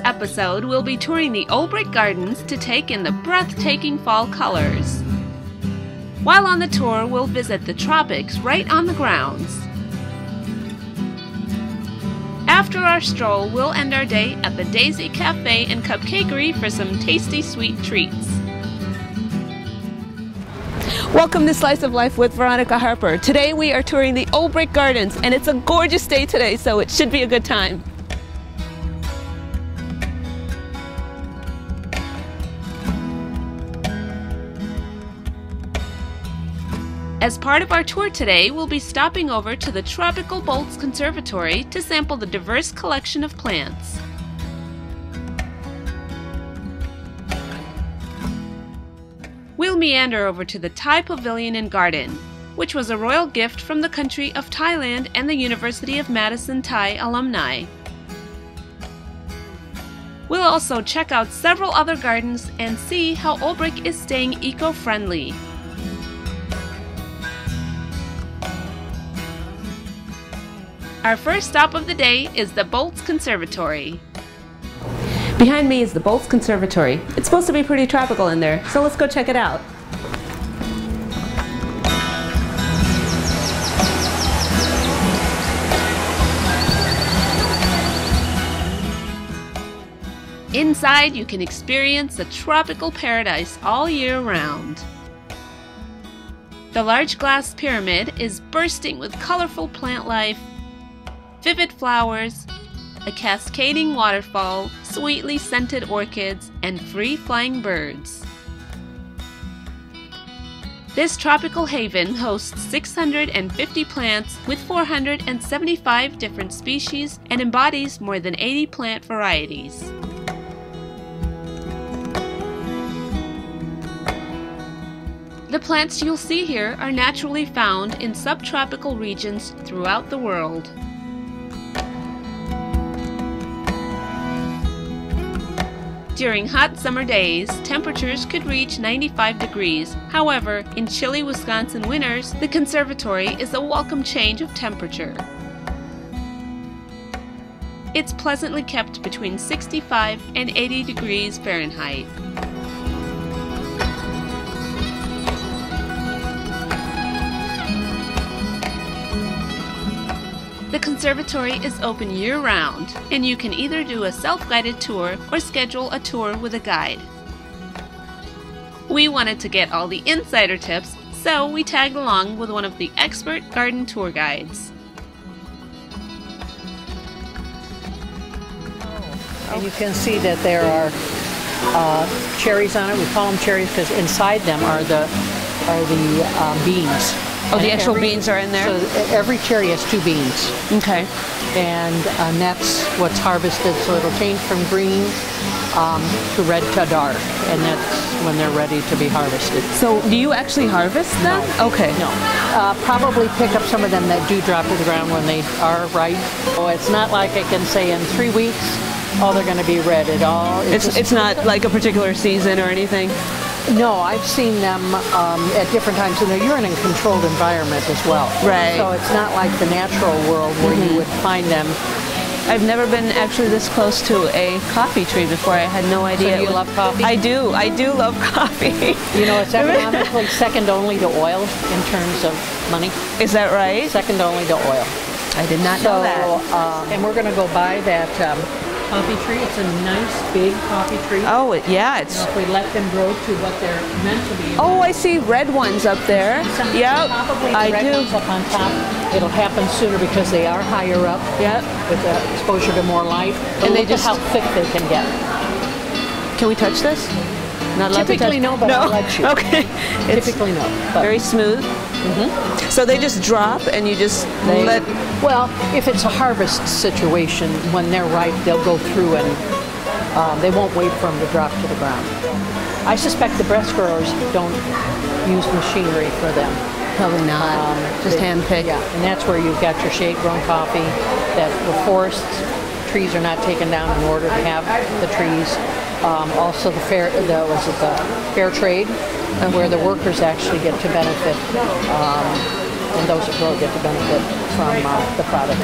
this episode, we'll be touring the Olbrich Gardens to take in the breathtaking fall colors. While on the tour, we'll visit the tropics right on the grounds. After our stroll, we'll end our day at the Daisy Café and Cupcakery for some tasty sweet treats. Welcome to Slice of Life with Veronica Harper. Today we are touring the Olbrich Gardens, and it's a gorgeous day today, so it should be a good time. As part of our tour today, we'll be stopping over to the tropical Boltz Conservatory to sample the diverse collection of plants. We'll meander over to the Thai Pavilion and Garden, which was a royal gift from the country of Thailand and the University of Madison Thai alumni. We'll also check out several other gardens and see how Olbrich is staying eco-friendly. Our first stop of the day is the Boltz Conservatory. Behind me is the Boltz Conservatory. It's supposed to be pretty tropical in there, so let's go check it out. Inside, you can experience a tropical paradise all year round. The large glass pyramid is bursting with colorful plant life, vivid flowers, a cascading waterfall, sweetly scented orchids, and free-flying birds. This tropical haven hosts 650 plants with 475 different species and embodies more than 80 plant varieties. The plants you'll see here are naturally found in subtropical regions throughout the world. During hot summer days, temperatures could reach 95 degrees. However, in chilly Wisconsin winters, the conservatory is a welcome change of temperature. It's pleasantly kept between 65 and 80 degrees Fahrenheit. The conservatory is open year-round, and you can either do a self-guided tour or schedule a tour with a guide. We wanted to get all the insider tips, so we tagged along with one of the expert garden tour guides. And you can see that there are cherries on it. We call them cherries because inside them are the beans. Oh, the actual beans are in there? So every cherry has 2 beans. Okay. And that's what's harvested, so it'll change from green to red to dark, and that's when they're ready to be harvested. So do you actually harvest them? No. Okay. No. Probably pick up some of them that do drop to the ground when they are ripe. So it's not like I can say in 3 weeks, oh, they're going to be red at all. It's not like a particular season or anything? No, I've seen them at different times, and you're in a controlled environment as well. Right. So it's not like the natural world where you would find them. I've never been actually this close to a coffee tree before. I had no idea. So you love coffee? I do love coffee. You know, it's economically second only to oil in terms of money. Is that right? Second only to oil. I did not know that. And we're going to go by that coffee tree. It's a nice big coffee tree. Oh, yeah, it's... If we let them grow to what they're meant to be. Oh, I see red ones up there. Yep, Probably I red do. ones up on top. It'll happen sooner because they are higher up. Yep. With the exposure to more light. And they look just at how thick they can get. Can we touch this? Not allowed Typically to touch? no, but I'll let you. Okay. It's Typically no. But very smooth. So they just drop and you just let... Well, if it's a harvest situation, when they're ripe, they'll go through and they won't wait for them to drop to the ground. I suspect the breast growers don't use machinery for them. Probably not. Just hand-picked. Yeah, and that's where you've got your shade-grown coffee, that the forests, trees are not taken down in order to have the trees. Also the fair trade, where the workers actually get to benefit and those that grow get to benefit from the product.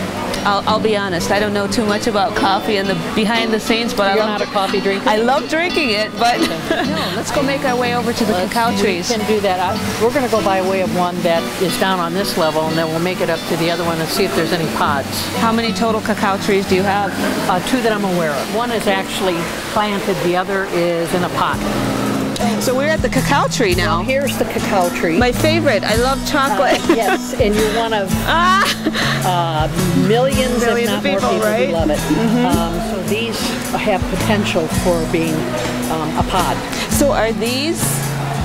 I'll be honest, I don't know too much about coffee and the behind the scenes, but You're not a coffee drinker? I love drinking it, but no, let's go make our way over to the cacao trees. We can do that. We're going to go by way of one that is down on this level, and then we'll make it up to the other one and see if there's any pods. How many total cacao trees do you have? 2 that I'm aware of. One is actually planted, the other is in a pot. So we're at the cacao tree now. Well, here's the cacao tree. My favorite. I love chocolate. Yes, and you're one of millions if not of people, more people right? who love it. So these have potential for being a pod. So are these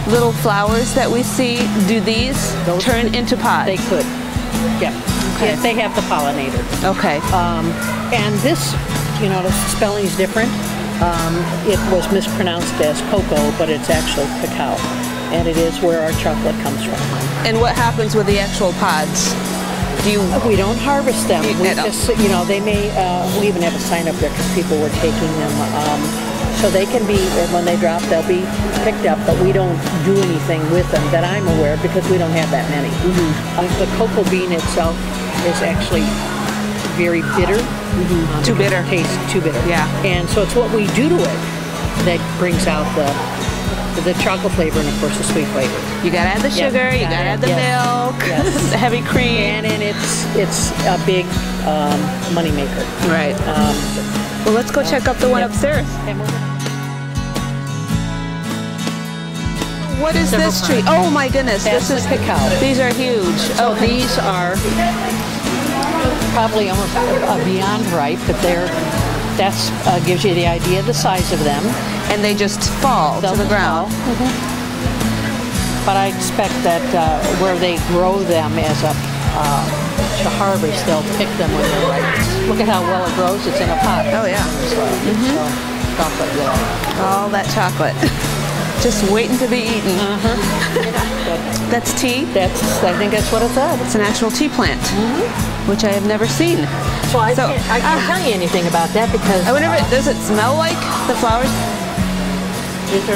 little flowers that we see, do these turn into pods? They could. Yeah. Okay. Yes, they have the pollinator. Okay. And this, the spelling's different. It was mispronounced as cocoa, but it's actually cacao. And it is where our chocolate comes from. And what happens with the actual pods? We don't harvest them. We just, they may, we even have a sign up there because people were taking them. So they can be, when they drop, they'll be picked up, but we don't do anything with them that I'm aware of because we don't have that many. The cocoa bean itself is actually very bitter. Too bitter. Tastes too bitter. Yeah. And so it's what we do to it that brings out the chocolate flavor and of course the sweet flavor. You gotta add the sugar, you gotta add the milk, the heavy cream. And it's a big money maker. Right. Well, let's go check out the one upstairs. What is this tree? Oh my goodness, this is cacao. These are huge. So these are probably almost beyond ripe, but that's gives you the idea of the size of them. And they just fall to the ground. But I expect that where they grow them as a to harvest, they'll pick them when they're ripe. Look at how well it grows. It's in a pot. Oh yeah. So, chocolate, all that chocolate. Just waiting to be eaten. That's tea? I think that's what it's at. It's an actual tea plant, which I have never seen. So I can't tell you anything about that because... I wonder if does it smell like the flowers?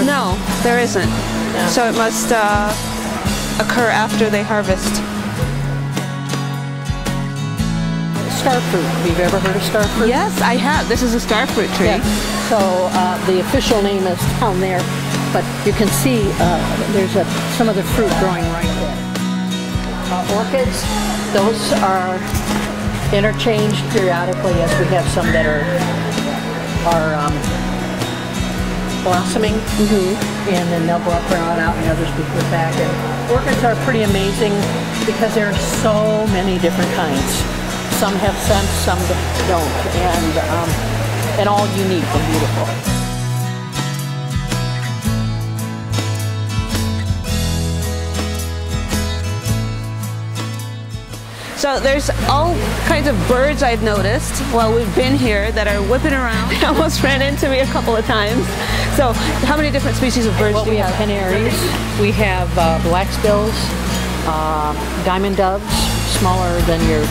No, there isn't. Yeah. So it must occur after they harvest. Star fruit. Have you ever heard of star fruit? Yes, I have. This is a star fruit tree. Yeah. So the official name is down there, but you can see there's some of the fruit growing right there. Orchids, those are interchanged periodically as we have some that are blossoming, and then they'll go up and out, and others will put back. And orchids are pretty amazing because there are so many different kinds. Some have scent, some don't, and all unique and beautiful. So there's all kinds of birds I've noticed while we've been here that are whipping around. They almost ran into me a couple of times. So how many different species of birds do you have? We have canaries, we have black-bills, diamond doves, smaller than your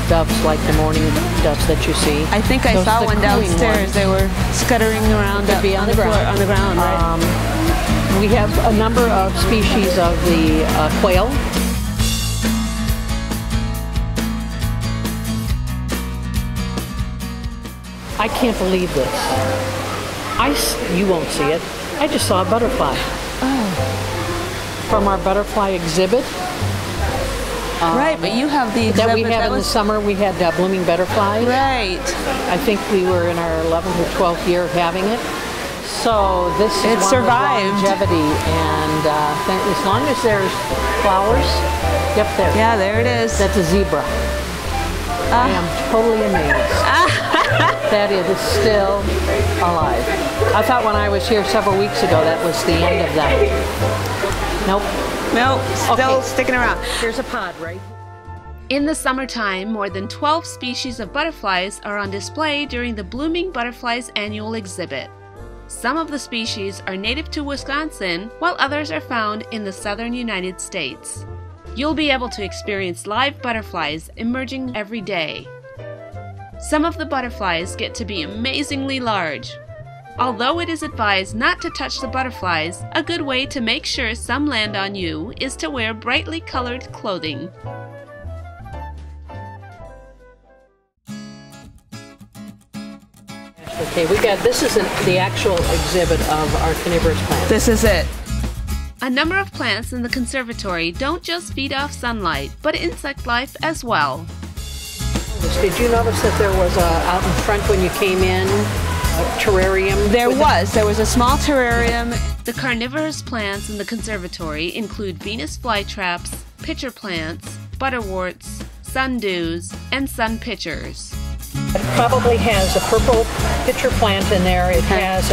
doves like the morning doves that you see. I think I saw one downstairs. They were scuttering around on the ground. On the ground, right? We have a number of species of the quail. I can't believe this. You won't see it. I just saw a butterfly. From our butterfly exhibit. Right, but you have the exhibit that we have in the summer. We had blooming butterflies. Right. I think we were in our 11th or 12th year of having it. So this is survived. Longevity, and as long as there's flowers, yep, there. Yeah, there it is. That's a zebra. I am totally amazed that it is still alive. I thought when I was here several weeks ago that was the end of them. Nope. Nope, still sticking around. Here's a pod, right? In the summertime, more than 12 species of butterflies are on display during the Blooming Butterflies annual exhibit. Some of the species are native to Wisconsin, while others are found in the southern United States. You'll be able to experience live butterflies emerging every day. Some of the butterflies get to be amazingly large. Although it is advised not to touch the butterflies, a good way to make sure some land on you is to wear brightly colored clothing. Okay, this is the actual exhibit of our carnivorous plants. This is it. A number of plants in the conservatory don't just feed off sunlight, but insect life as well. Did you notice that there was out in front when you came in, a terrarium? There was a small terrarium. The carnivorous plants in the conservatory include Venus flytraps, pitcher plants, butterworts, sundews, and sun pitchers. It probably has a purple pitcher plant in there. It has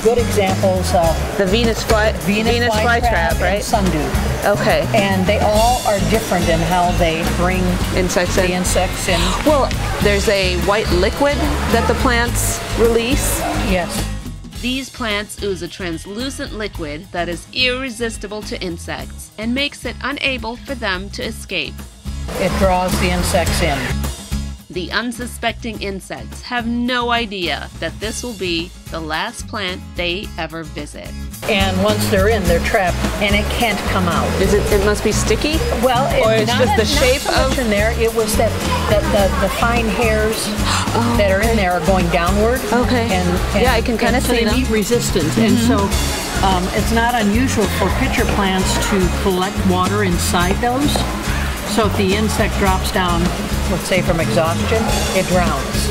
good examples of the Venus flytrap, right? And sundew. Okay. And they all are different in how they bring the insects in. Well, there's a white liquid that the plants release. Yes. These plants ooze a translucent liquid that is irresistible to insects and makes it unable for them to escape. It draws the insects in. The unsuspecting insects have no idea that this will be the last plant they ever visit. And once they're in, they're trapped, and it can't come out. It must be sticky? Well, it's just the shape so much in there. It was that the fine hairs that are in there are going downward. Okay. And yeah, I can kind of see them. Heat resistant, and so it's not unusual for pitcher plants to collect water inside those. So if the insect drops down, let's say from exhaustion, it drowns.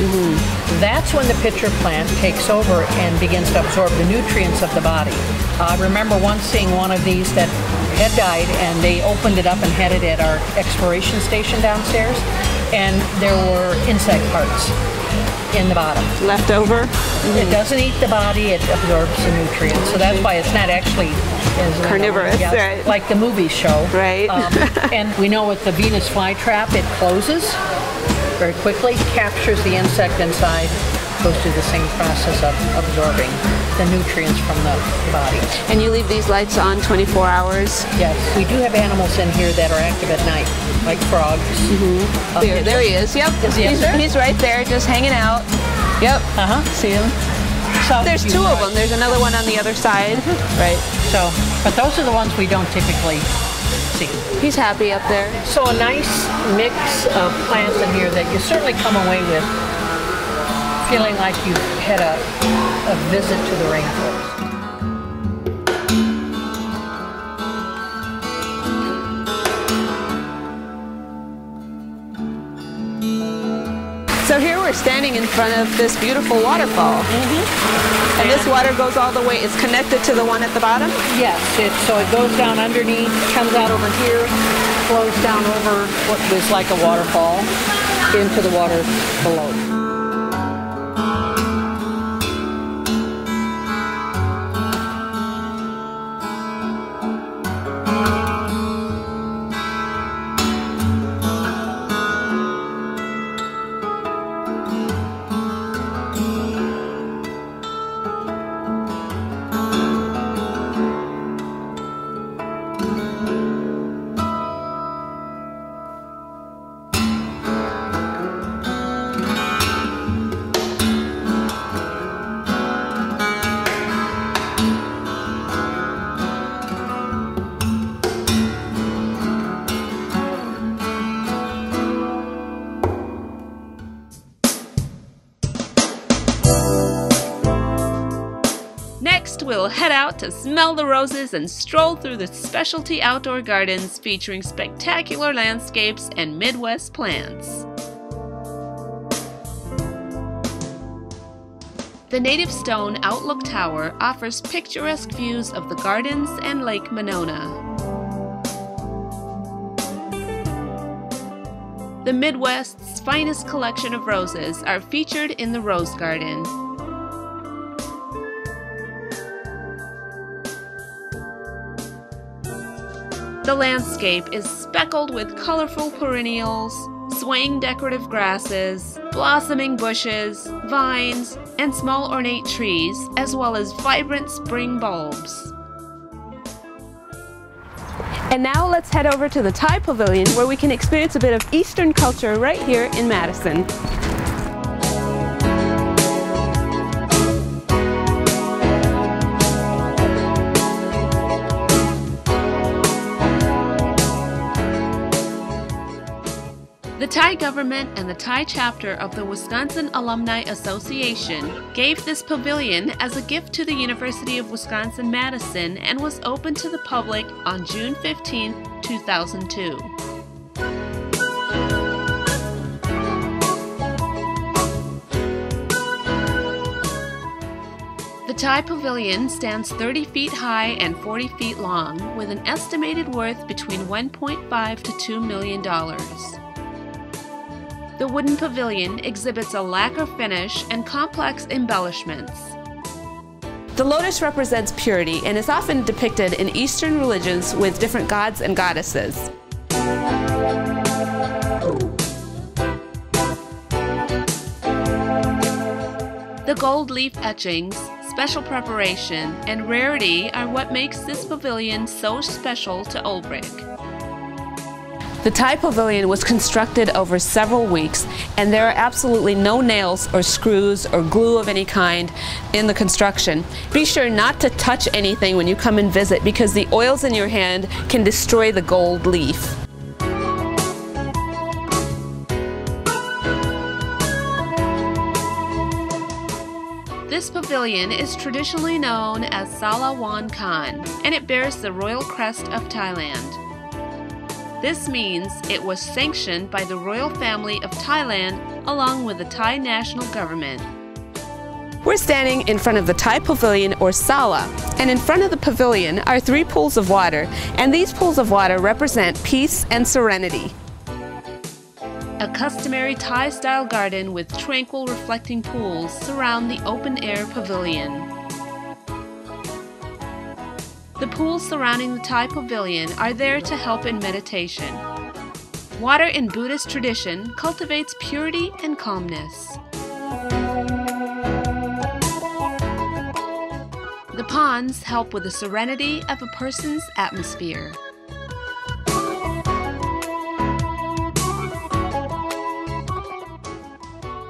That's when the pitcher plant takes over and begins to absorb the nutrients of the body. I remember once seeing one of these that had died, and they opened it up and had it at our exploration station downstairs, and there were insect parts in the bottom. Left over? It doesn't eat the body, it absorbs the nutrients. So that's why it's not actually carnivorous, right? Like the movies show. Right. And we know with the Venus flytrap, it closes very quickly, captures the insect inside, goes through the same process of absorbing the nutrients from the body. And you leave these lights on 24 hours? Yes. We do have animals in here that are active at night, like frogs. There he is. Yep. He's right there, just hanging out. Yep. See him? So there's two of them. There's another one on the other side. Right. So, but those are the ones we don't typically see. He's happy up there. So a nice mix of plants in here that you certainly come away with feeling like you've had a visit to the rainforest. So here we're standing in front of this beautiful waterfall. And this water goes all the way, it's connected to the one at the bottom? Yes, so it goes down underneath, comes out over here, flows down over what was like a waterfall into the water below. Next, we'll head out to smell the roses and stroll through the specialty outdoor gardens featuring spectacular landscapes and Midwest plants. The native stone Outlook Tower offers picturesque views of the gardens and Lake Monona. The Midwest's finest collection of roses are featured in the Rose Garden. The landscape is speckled with colorful perennials, swaying decorative grasses, blossoming bushes, vines, and small ornate trees, as well as vibrant spring bulbs. And now let's head over to the Thai Pavilion where we can experience a bit of Eastern culture right here in Madison. The Thai Thai government and the Thai chapter of the Wisconsin Alumni Association gave this pavilion as a gift to the University of Wisconsin-Madison and was opened to the public on June 15, 2002. The Thai Pavilion stands 30 feet high and 40 feet long, with an estimated worth between $1.5 to $2 million. The wooden pavilion exhibits a lacquer finish and complex embellishments. The lotus represents purity and is often depicted in Eastern religions with different gods and goddesses. The gold leaf etchings, special preparation, and rarity are what makes this pavilion so special to Olbrich. The Thai Pavilion was constructed over several weeks, and there are absolutely no nails or screws or glue of any kind in the construction. Be sure not to touch anything when you come and visit, because the oils in your hand can destroy the gold leaf. This pavilion is traditionally known as Sala Wan Khan, and it bears the royal crest of Thailand. This means it was sanctioned by the royal family of Thailand along with the Thai national government. We're standing in front of the Thai Pavilion, or Sala, and in front of the pavilion are 3 pools of water, and these pools of water represent peace and serenity. A customary Thai-style garden with tranquil reflecting pools surround the open-air pavilion. The pools surrounding the Thai Pavilion are there to help in meditation. Water in Buddhist tradition cultivates purity and calmness. The ponds help with the serenity of a person's atmosphere.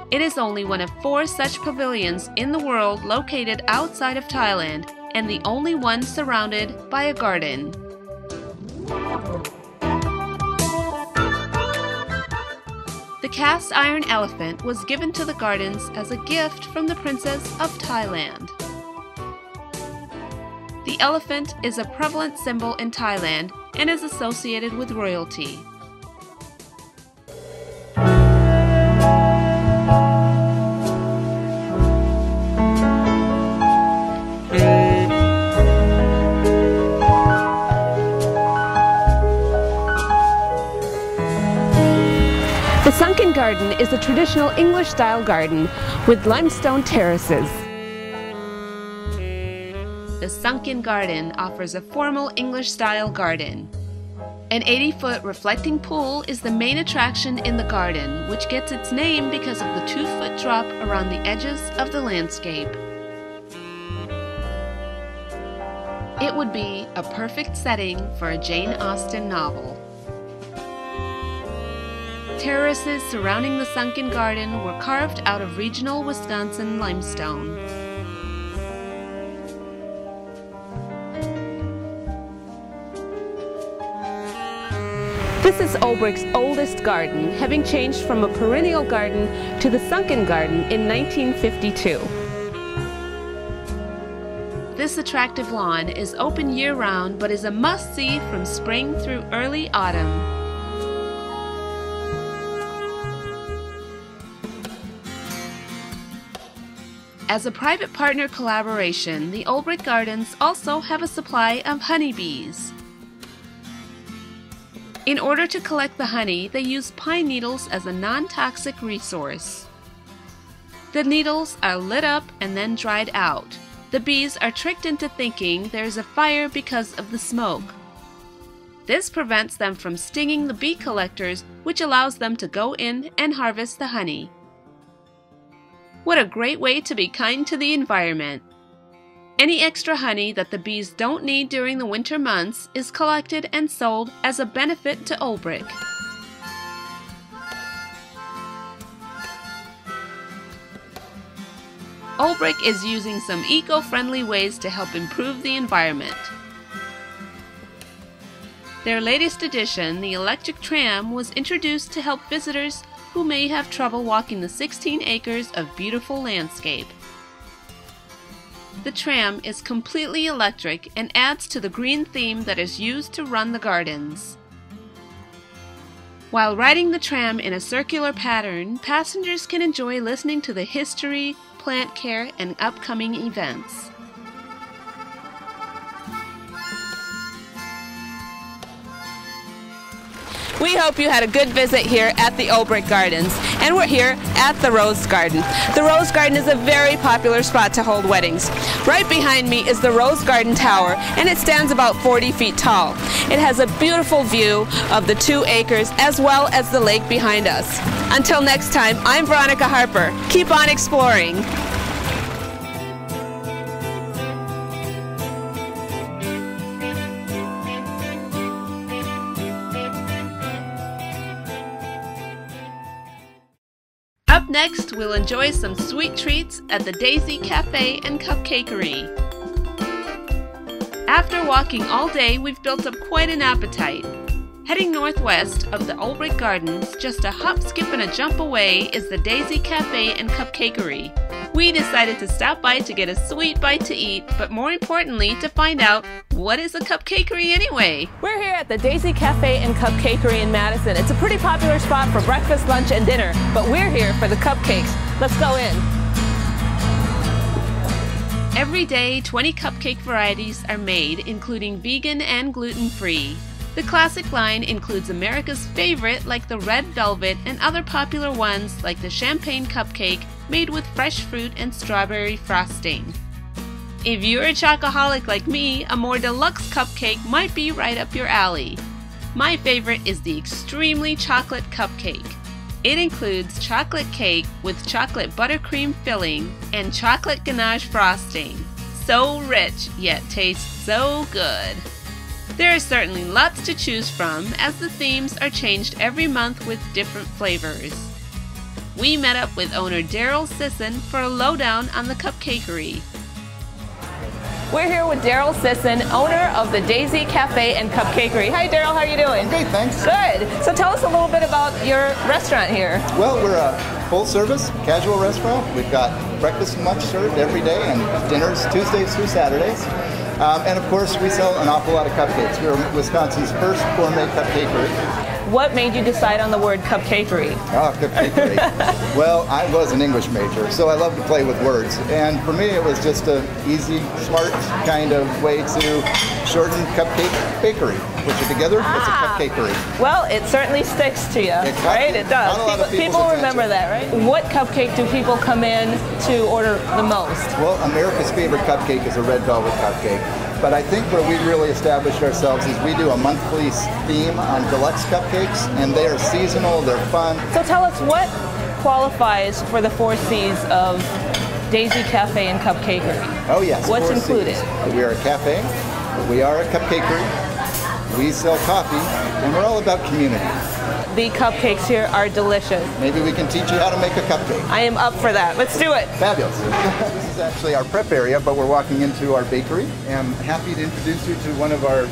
It is only one of 4 such pavilions in the world located outside of Thailand, and the only one surrounded by a garden. The cast iron elephant was given to the gardens as a gift from the Princess of Thailand. The elephant is a prevalent symbol in Thailand and is associated with royalty. The sunken garden is a traditional English-style garden with limestone terraces. The sunken garden offers a formal English-style garden. An 80-foot reflecting pool is the main attraction in the garden, which gets its name because of the 2-foot drop around the edges of the landscape. It would be a perfect setting for a Jane Austen novel. Terraces surrounding the sunken garden were carved out of regional Wisconsin limestone. This is Olbrich's oldest garden, having changed from a perennial garden to the sunken garden in 1952. This attractive lawn is open year-round but is a must-see from spring through early autumn. As a private partner collaboration, the Olbrich Gardens also have a supply of honeybees. In order to collect the honey, they use pine needles as a non-toxic resource. The needles are lit up and then dried out. The bees are tricked into thinking there's a fire because of the smoke. This prevents them from stinging the bee collectors, which allows them to go in and harvest the honey. What a great way to be kind to the environment! Any extra honey that the bees don't need during the winter months is collected and sold as a benefit to Olbrich. Olbrich is using some eco-friendly ways to help improve the environment. Their latest addition, the electric tram, was introduced to help visitors who may have trouble walking the 16 acres of beautiful landscape. The tram is completely electric and adds to the green theme that is used to run the gardens. While riding the tram in a circular pattern, passengers can enjoy listening to the history, plant care, and upcoming events. We hope you had a good visit here at the Olbrich Gardens, and we're here at the Rose Garden. The Rose Garden is a very popular spot to hold weddings. Right behind me is the Rose Garden Tower, and it stands about 40 feet tall. It has a beautiful view of the 2 acres as well as the lake behind us. Until next time, I'm Veronica Harper. Keep on exploring. Up next, we'll enjoy some sweet treats at the Daisy Café and Cupcakery. After walking all day, we've built up quite an appetite. Heading northwest of the Olbrich Gardens, just a hop, skip, and a jump away is the Daisy Café and Cupcakery. We decided to stop by to get a sweet bite to eat, but more importantly, to find out, what is a cupcakery anyway? We're here at the Daisy Café and Cupcakery in Madison. It's a pretty popular spot for breakfast, lunch, and dinner, but we're here for the cupcakes. Let's go in. Every day, 20 cupcake varieties are made, including vegan and gluten-free. The classic line includes America's favorite like the red velvet and other popular ones like the champagne cupcake made with fresh fruit and strawberry frosting. If you're a chocoholic like me, a more deluxe cupcake might be right up your alley. My favorite is the extremely chocolate cupcake. It includes chocolate cake with chocolate buttercream filling and chocolate ganache frosting. So rich, yet tastes so good. There are certainly lots to choose from, as the themes are changed every month with different flavors. We met up with owner Daryl Sisson for a lowdown on the cupcakery. We're here with Daryl Sisson, owner of the Daisy Café and Cupcakery. Hi Daryl, how are you doing? Great, thanks. Good. So tell us a little bit about your restaurant here. Well, we're a full-service, casual restaurant. We've got breakfast and lunch served every day, and dinners Tuesdays through Saturdays. And of course, we sell an awful lot of cupcakes. We're Wisconsin's first gourmet cupcakery. What made you decide on the word cupcakery? Oh, cupcakery. Well, I was an English major, so I love to play with words. And for me, it was just an easy, smart kind of way to shorten cupcake bakery. Put it together, it's a cupcakery. Well, it certainly sticks to you, right? It does. Not a lot of People remember that, right? What cupcake do people come in to order the most? Well, America's favorite cupcake is a red velvet cupcake. But I think where we really established ourselves is we do a monthly theme on deluxe cupcakes, and they are seasonal, they're fun. So tell us what qualifies for the 4 C's of Daisy Café and Cupcakery. Oh yes, what's 4 included? C's. We are a cafe, we are a cupcakery, we sell coffee, and we're all about community. The cupcakes here are delicious. Maybe we can teach you how to make a cupcake. I am up for that. Let's do it. Fabulous. This is actually our prep area, but we're walking into our bakery. And I'm happy to introduce you to one of our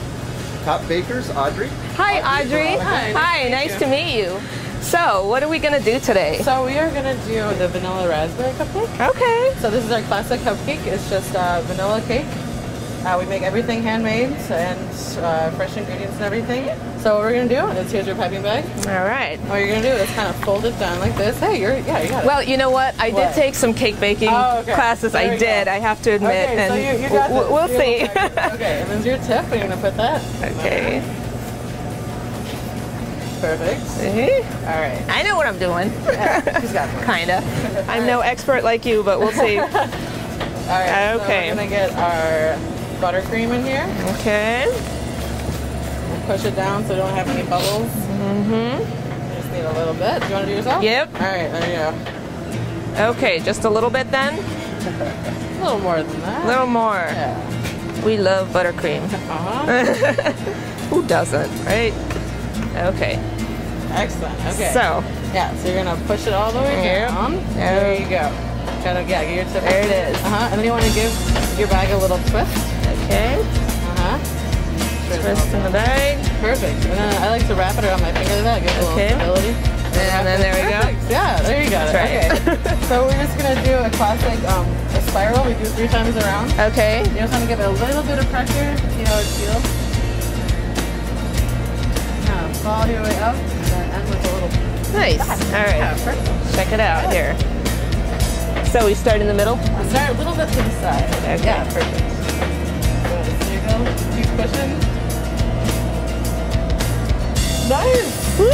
top bakers, Audrey. Hi, Audrey. Hi, nice to meet you. So, what are we going to do today? So we are going to do the vanilla raspberry cupcake. Okay. So this is our classic cupcake. It's just vanilla cake. We make everything handmade and fresh ingredients and everything. So what we're going to do is here's your piping bag. All right. What you're going to do is kind of fold it down like this. Hey, you got it. Well, you know what? I did take some cake baking classes. I did, I have to admit. Okay, and so you got this. we'll see. Okay, and then your tip. We're going to put that. Okay. Perfect. See? All right. I know what I'm doing. Yeah, she's got it. Kinda. I'm no expert like you, but we'll see. All right. Okay. So we're going to get our buttercream in here. Okay. Push it down so we don't have any bubbles. Mm-hmm. Just need a little bit. Do you want to do yourself? Yep. All right, there you go. Okay, just a little bit then? A little more than that. A little more. Yeah. We love buttercream. Uh-huh. Who doesn't, right? Okay. Excellent. Okay. So. Yeah, so you're going to push it all the way down. There you go. Kind of, get your tip. There it is. And then you want to give your bag a little twist. Okay. Twist in the bag. Perfect. And then I like to wrap it around my finger like that. Gives a little stability. And then there we go. Perfect. Yeah, there you go. That's right. Okay. So we're just gonna do a classic a spiral. We do 3 times around. Okay. You just want to give it a little bit of pressure. See how it feels. Now follow your way up and then end with a little. Nice. All right. Yeah, perfect. Check it out here. So we start in the middle? We'll start a little bit to the side. Okay. Yeah, perfect. Good. There you go. Keep pushing. Nice. Woo!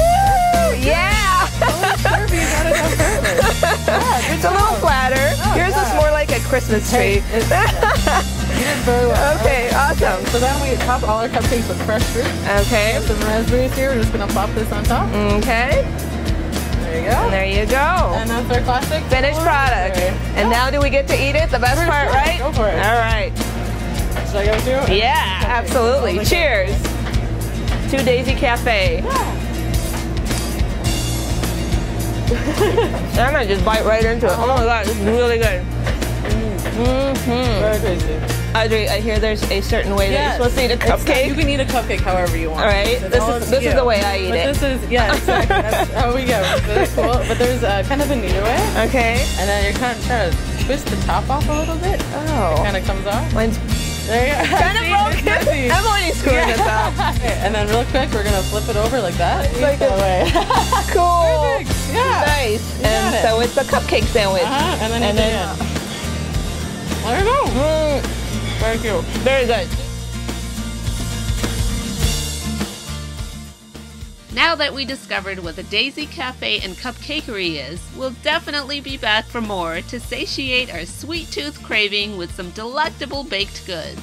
Yeah! Perfect. You got it on purpose. Yeah, It's a little flatter. Yours is more like a Christmas tree. You did very well. Okay, awesome. So then we top all our cupcakes with fresh fruit. Okay. Some raspberries here. We're just gonna plop this on top. Okay. There you go. And there you go. And that's our classic Finished product. And now do we get to eat it? The best part, right? Go for it. All right. Should I go too? Yeah, absolutely. Cheers to Daisy Cafe. I'm gonna just bite right into it. Oh my god, this is really good. Very tasty. Audrey, I hear there's a certain way that you're supposed to eat a cupcake. You can eat a cupcake however you want. All right, this is the way I eat it. This is, yeah, exactly. That's how we go. It's really cool. But there's kind of a neater way. Okay. And then you're kind of trying to twist the top off a little bit. Oh. It kind of comes off. Mine's There you go. kind of broken. I'm only screwing this up. Okay, and then real quick, we're going to flip it over like that. Like that way. Cool. Perfect. Yeah. Nice. You got And it. so it's a cupcake sandwich. And then And then- there you go. Thank you. Very good. Now that we discovered what the Daisy Café and Cupcakery is, we'll definitely be back for more to satiate our sweet tooth craving with some delectable baked goods.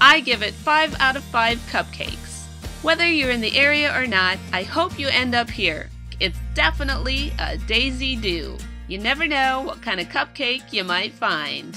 I give it 5 out of 5 cupcakes. Whether you're in the area or not, I hope you end up here. It's definitely a Daisy do. You never know what kind of cupcake you might find.